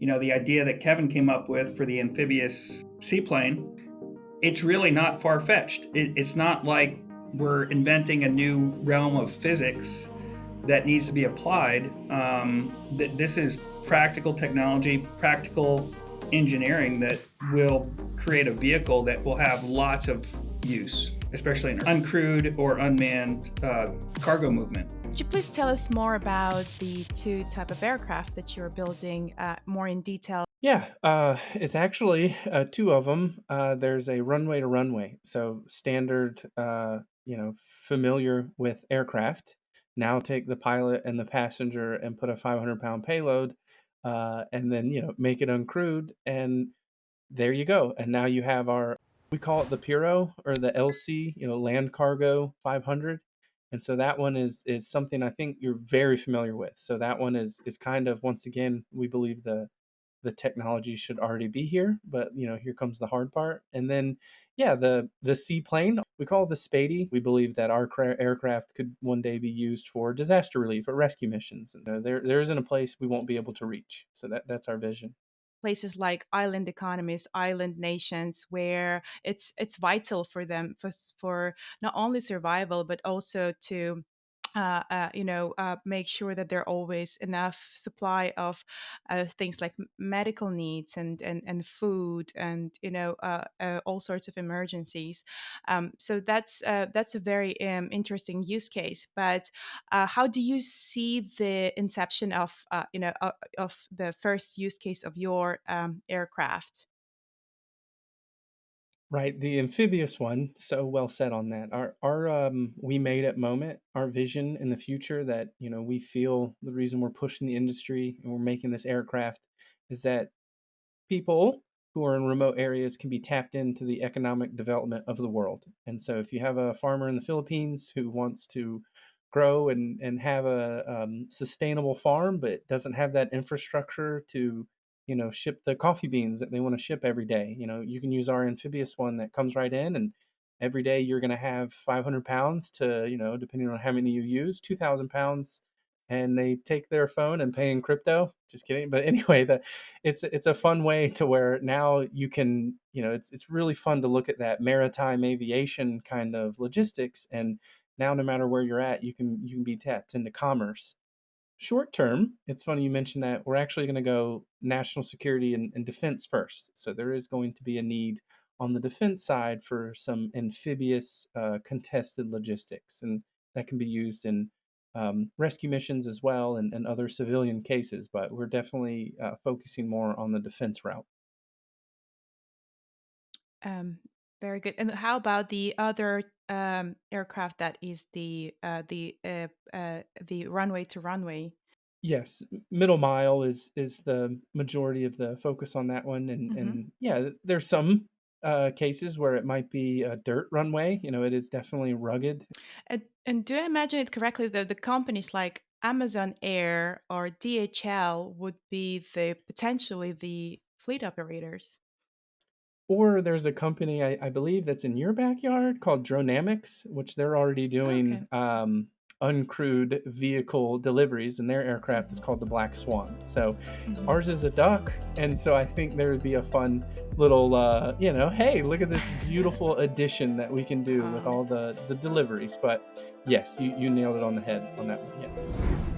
the idea that Kevin came up with for the amphibious seaplane, it's really not far-fetched. It's not like we're inventing a new realm of physics that needs to be applied. This is practical technology, practical engineering that will create a vehicle that will have lots of use, especially in uncrewed or unmanned cargo movement. Could you please tell us more about the two type of aircraft that you're building more in detail? Yeah, it's actually two of them. There's a runway to runway, so standard, familiar with aircraft. Now take the pilot and the passenger and put a 500-pound payload, and then make it uncrewed, and there you go. And now you have we call it the Piro or the LC, Land Cargo 500. And so that one is something I think you're very familiar with. So that one is kind of, once again, we believe the technology should already be here, but here comes the hard part. And then the seaplane, we call it the Spady. We believe that our aircraft could one day be used for disaster relief or rescue missions, and there isn't a place we won't be able to reach. So that's our vision. Places like island economies, island nations, where it's vital for them for not only survival but also to make sure that there are always enough supply of things like medical needs and food and all sorts of emergencies. So that's a very interesting use case. But how do you see the inception of the first use case of your aircraft? Right, the amphibious one, so well said on that. Our we made at Moment, our vision in the future that, we feel the reason we're pushing the industry and we're making this aircraft is that people who are in remote areas can be tapped into the economic development of the world. And so if you have a farmer in the Philippines who wants to grow and have a sustainable farm but doesn't have that infrastructure to ship the coffee beans that they want to ship every day, you can use our amphibious one that comes right in, and every day you're going to have 500 pounds to, depending on how many you use, 2,000 pounds, and they take their phone and pay in crypto. Just kidding. But anyway, it's a fun way to where now you can, it's really fun to look at that maritime aviation kind of logistics. And now no matter where you're at, you can be tapped into commerce. Short term, it's funny you mentioned that we're actually going to go national security and defense first. So there is going to be a need on the defense side for some amphibious contested logistics, and that can be used in rescue missions as well, and other civilian cases. But we're definitely focusing more on the defense route. Um, Very good. And how about the other aircraft that is the runway to runway? Yes, middle mile is the majority of the focus on that one, and Hmm. there's some cases where it might be a dirt runway. It is definitely rugged. And do I imagine it correctly that the companies like Amazon Air or DHL would be the potentially the fleet operators? Or there's a company I believe that's in your backyard called Dronamics, which they're already doing Okay. uncrewed vehicle deliveries, and their aircraft is called the Black Swan. So Mhm. ours is a duck, and so I think there would be a fun little, hey, look at this beautiful addition that we can do with Oh. all the deliveries. But yes, you nailed it on the head on that one. Yes.